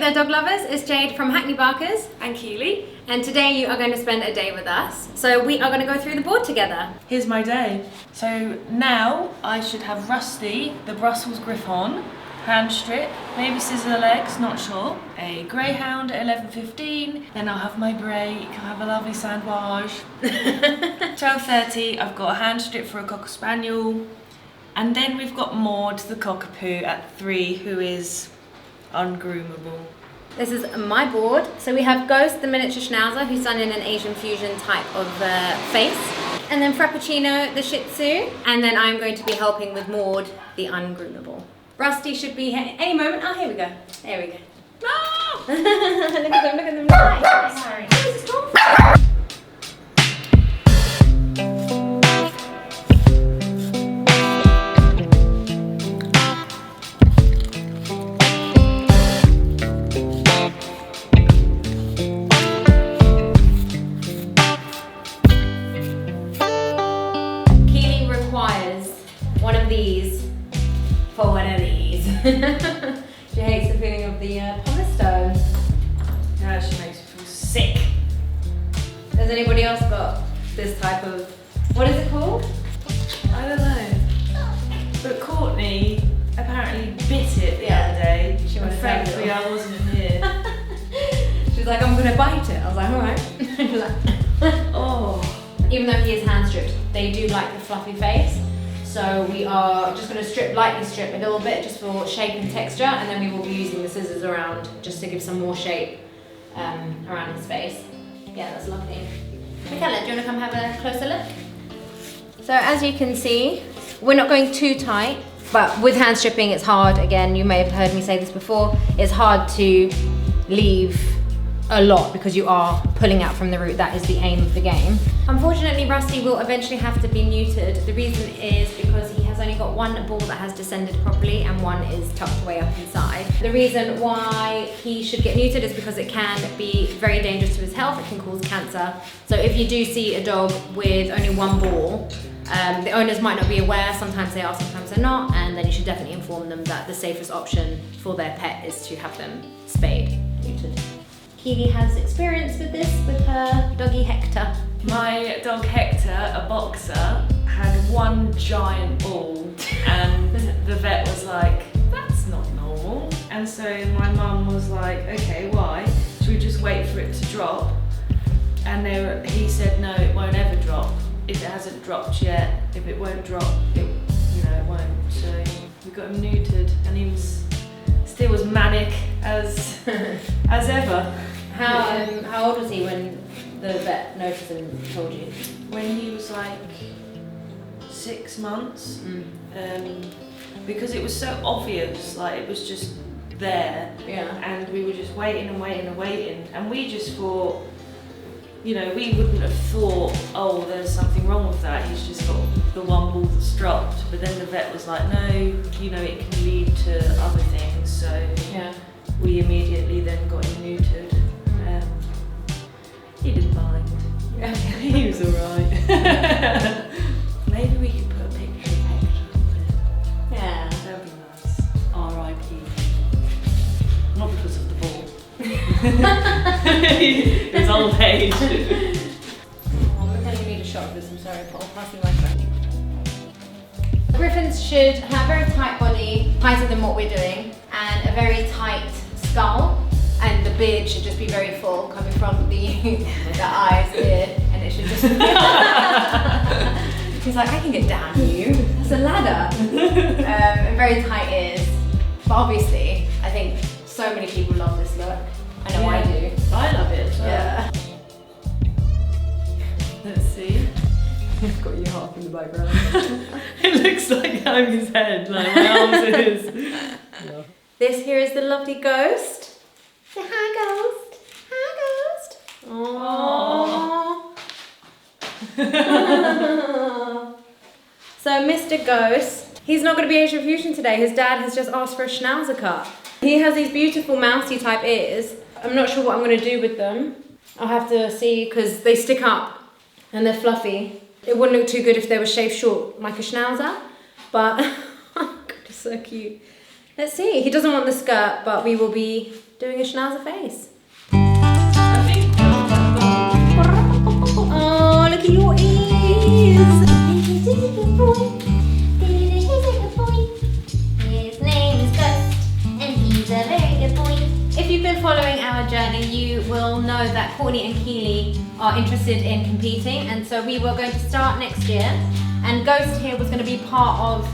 there dog lovers, it's Jade from Hackney Barkers and Keely, and today you are going to spend a day with us. So we are going to go through the board together. Here's my day. So now I should have Rusty the Brussels Griffon, hand strip, maybe scissor legs, not sure. A greyhound at 11:15, then I'll have my break, I'll have a lovely sandwich. 12:30 I've got a hand strip for a cocker spaniel, and then we've got Maud the cockapoo at 3 who is ungroomable. This is my board. So we have Ghost, the miniature schnauzer, who's done in an Asian fusion type of face. And then Frappuccino, the shih-tzu. And then I'm going to be helping with Maud, the ungroomable. Rusty should be here any moment. Oh, here we go. There we go. Oh! Look at them. Nice. Sorry. One of these for one of these. She hates the feeling of the pumice stone. Yeah, she makes me feel sick. Has anybody else got this type of, what is it called? I don't know. But Courtney apparently bit it the other day. She and thankfully I wasn't here. She was like, I'm gonna bite it. I was like, alright. She was like, oh. Even though he is hand stripped, they do like the fluffy face. So we are just going to lightly strip a little bit just for shape and texture, and then we will be using the scissors around just to give some more shape around his face. Yeah, that's lovely. Michaela, do you want to come have a closer look? So as you can see, we're not going too tight, but with hand stripping it's hard. Again, you may have heard me say this before, it's hard to leave a lot because you are pulling out from the root. That is the aim of the game. Unfortunately, Rusty will eventually have to be neutered. The reason is because he has only got one ball that has descended properly and one is tucked way up inside. The reason why he should get neutered is because it can be very dangerous to his health. It can cause cancer. So if you do see a dog with only one ball, the owners might not be aware. Sometimes they are, sometimes they're not, and then you should definitely inform them that the safest option for their pet is to have them spayed, neutered. Keely has experience with this with her doggy Hector. My dog Hector, a boxer, had one giant ball and the vet was like, that's not normal. And so my mum was like, okay, why? Should we just wait for it to drop? And he said, no, it won't ever drop. If it hasn't dropped yet, if it won't drop, it won't. So we got him neutered and he was still as manic as ever. How old was he when the vet noticed and told you? When he was like 6 months, because it was so obvious, like it was just there, and we were just waiting and waiting and waiting, and we just thought, we wouldn't have thought, oh, there's something wrong with that, he's just got the one ball that's dropped, but then the vet was like, no, it can lead to other things, so we immediately then got him neutered. He didn't mind. He was alright. Maybe we could put a picture of Hector on it. Yeah. That would be nice. R.I.P. Not because of the ball. It was old age. Oh, we're going to need a shot of this, I'm sorry, Paul. Pass me my phone. Griffons should have a very tight body, tighter than what we're doing, and a very tight skull. And the beard should just be very full, coming from the eyes here, and it should just He's like, I can get down you. That's a ladder. And very tight ears. But obviously, I think so many people love this look. I know I do. I love it as well. Yeah. Let's see. It's got you half in the background. It looks like I'm his head, like my arms are his. Yeah. This here is the lovely Ghost. Say hi, Ghost. Hi, Ghost. Aww. So Mr. Ghost, he's not going to be Asian Fusion today. His dad has just asked for a schnauzer cut. He has these beautiful mousy type ears. I'm not sure what I'm going to do with them. I'll have to see because they stick up and they're fluffy. It wouldn't look too good if they were shaved short like a schnauzer, but God, it's so cute. Let's see. He doesn't want the skirt, but we will be doing a schnauzer face. I think Oh, look at your ears! He's a good boy. He's a good boy. His name is Ghost, and he's a very good boy. If you've been following our journey, you will know that Courtney and Keely are interested in competing, and so we were going to start next year. And Ghost here was going to be part of,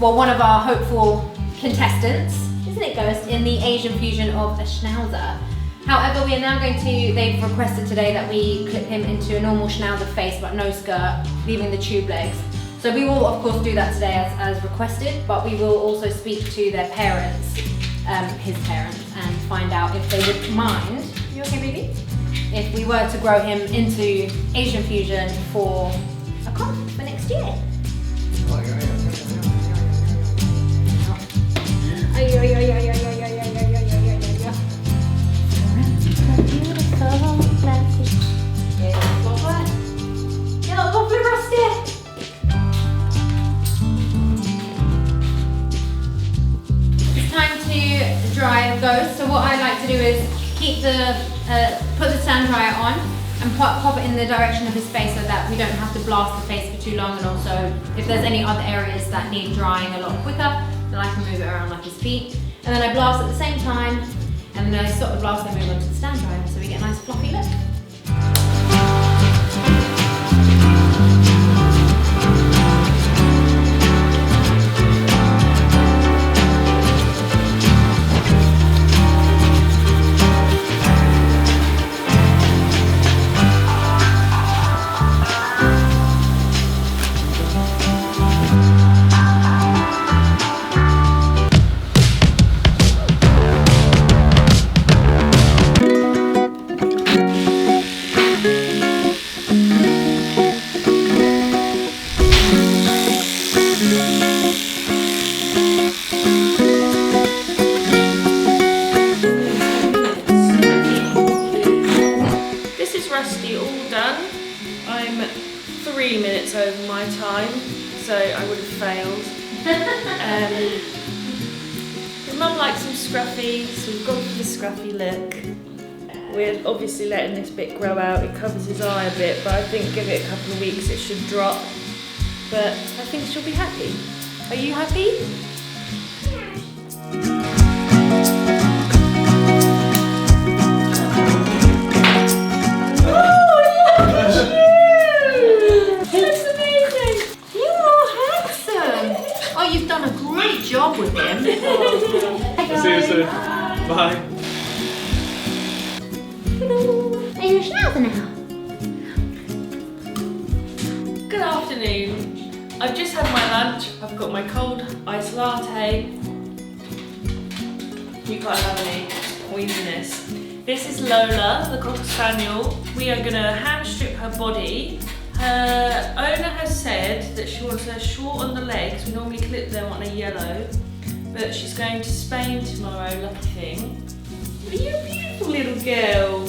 well, one of our hopeful contestants, isn't it, Ghost, in the Asian fusion of a schnauzer. However, we are now going to, they've requested today that we clip him into a normal schnauzer face but no skirt, leaving the tube legs. So we will of course do that today as requested, but we will also speak to their parents, his parents, and find out if they would mind, you okay baby? If we were to grow him into Asian fusion for a comp for next year. Lovely Rusty. It's time to dry Ghost. So what I like to do is keep put the stand dryer on and pop it in the direction of his face so that we don't have to blast the face for too long, and also if there's any other areas that need drying a lot quicker, then I can move it around like his feet. And then I blast at the same time, and then I stop the blast and move on to the stand dryer so we get a nice fluffy look. Rusty all done. I'm 3 minutes over my time, so I would have failed. His mum likes him scruffy, so we've gone for the scruffy look. We're obviously letting this bit grow out. It covers his eye a bit, but I think give it a couple of weeks it should drop. But I think she'll be happy. Are you happy? You've done a great job with him. See you soon. Bye. Hello. Are you a schnauzer now? Good afternoon. I've just had my lunch. I've got my cold iced latte. You can't have any poisonous. This is Lola, the Cocker Spaniel. We are going to hand strip her body. Her owner has said that she wants her short on the legs. We normally clip them on a yellow, but she's going to Spain tomorrow, lucky thing. Are you a beautiful little girl?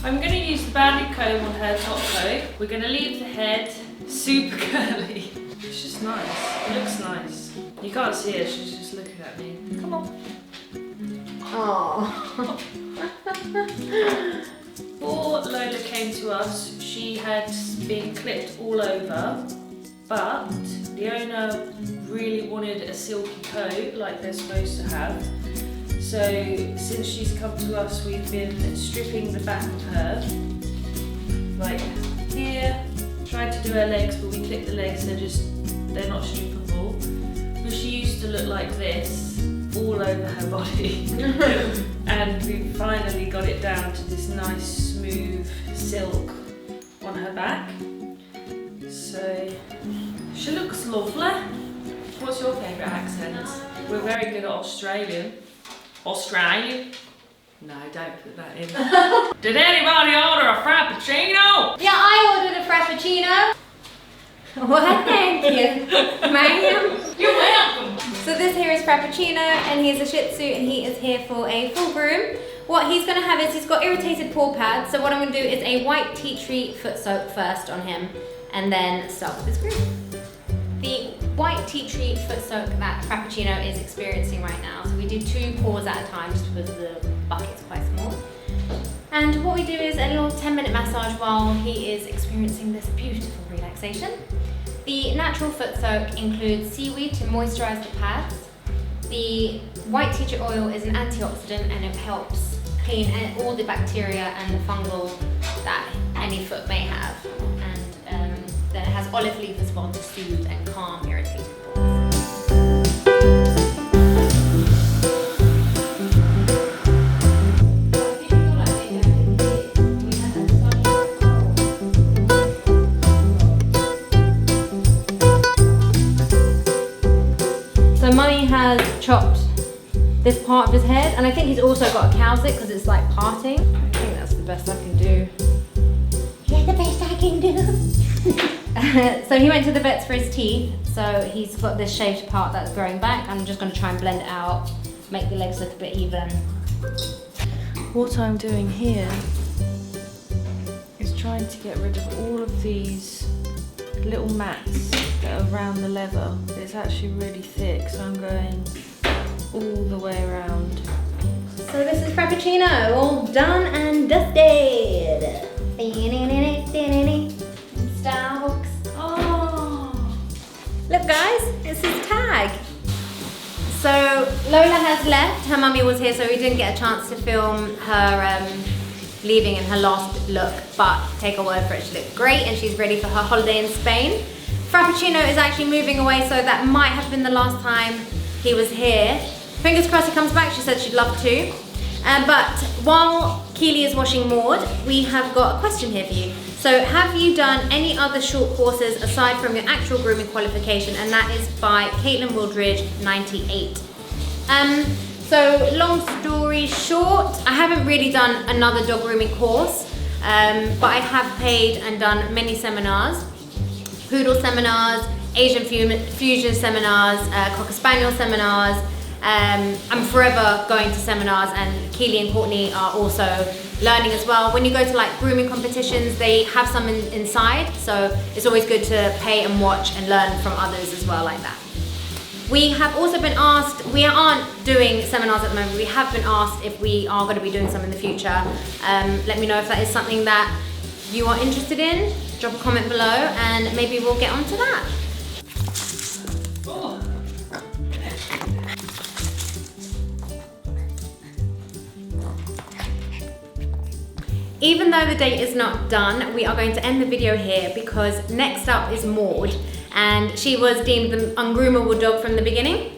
I'm going to use the banded comb on her top coat. We're going to leave the head super curly. It's just nice. It looks nice. You can't see her, she's just looking at me. Come on. Oh. Before Lola came to us, she had been clipped all over, but the owner really wanted a silky coat like they're supposed to have. So since she's come to us, we've been stripping the back of her, like here. Tried to do her legs, but we clipped the legs, they're not strippable. But she used to look like this all over her body. And we finally got it down to this nice smooth silk on her back. So she looks lovely. What's your favourite accent? We're very good at Australian. Australian? No, don't put that in. Did anybody order a Frappuccino? Yeah, I ordered a Frappuccino. Well, thank you, ma'am. You're welcome. So this here is Frappuccino, and he's a shih tzu, and he is here for a full groom. What he's going to have is he's got irritated paw pads, so what I'm going to do is a white tea tree foot soak first on him, and then start with his groom. The white tea tree foot soak that Frappuccino is experiencing right now. So we do 2 pours at a time just because the bucket's quite small. And what we do is a little 10-minute massage while he is experiencing this beautiful relaxation. The natural foot soak includes seaweed to moisturize the pads. The white tea tree oil is an antioxidant and it helps clean all the bacteria and the fungal that any foot may have. And then it has olive leaf as well to soothe and calm irritated paws. So Mummy has chopped this part of his head, and I think he's also got a cow's it because it's like parting. I think that's the best I can do. Yeah, the best I can do. So he went to the vet's for his teeth, so he's got this shaved part that's growing back. I'm just going to try and blend it out, make the legs look a bit even. What I'm doing here is trying to get rid of all of these little mats that are around the leather. It's actually really thick, so I'm going all the way around. So this is Frappuccino, all done and dusted. Starbucks. Oh! Look guys, it's his tag. So Lola has left, her mummy was here, so we didn't get a chance to film her leaving in her last look, but take a word for it, she looked great and she's ready for her holiday in Spain. Frappuccino is actually moving away, so that might have been the last time he was here. Fingers crossed he comes back, she said she'd love to. But while Keely is washing Maud, we have got a question here for you. So have you done any other short courses aside from your actual grooming qualification? And that is by Caitlin Wildridge, 98. So long story short, I haven't really done another dog grooming course, but I have paid and done many seminars. Poodle seminars, Asian fusion seminars, Cocker Spaniel seminars. I'm forever going to seminars, and Keely and Courtney are also learning as well. When you go to like grooming competitions, they have some inside, so it's always good to pay and watch and learn from others as well like that. We have also been asked, we aren't doing seminars at the moment, we have been asked if we are going to be doing some in the future. Let me know if that is something that you are interested in. Drop a comment below and maybe we'll get onto that. Oh. Even though the date is not done, we are going to end the video here because next up is Maud, and she was deemed the ungroomable dog from the beginning.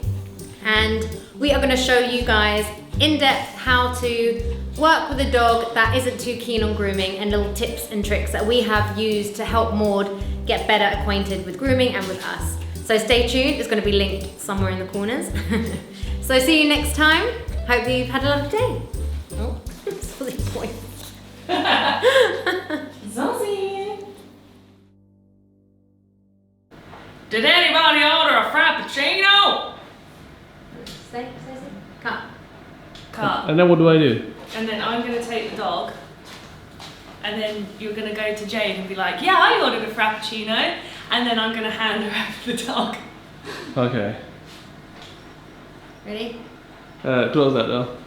And we are going to show you guys in depth how to work with a dog that isn't too keen on grooming, and little tips and tricks that we have used to help Maud get better acquainted with grooming and with us. So stay tuned, it's going to be linked somewhere in the corners. So see you next time. Hope you've had a lovely day. Oh, saw these points. Zazie! Did anybody order a Frappuccino? Say, cut. Cut. And then what do I do? And then I'm going to take the dog, and then you're going to go to Jade and be like, yeah, I ordered a Frappuccino, and then I'm going to hand her over the dog. Okay. Ready? Close that though.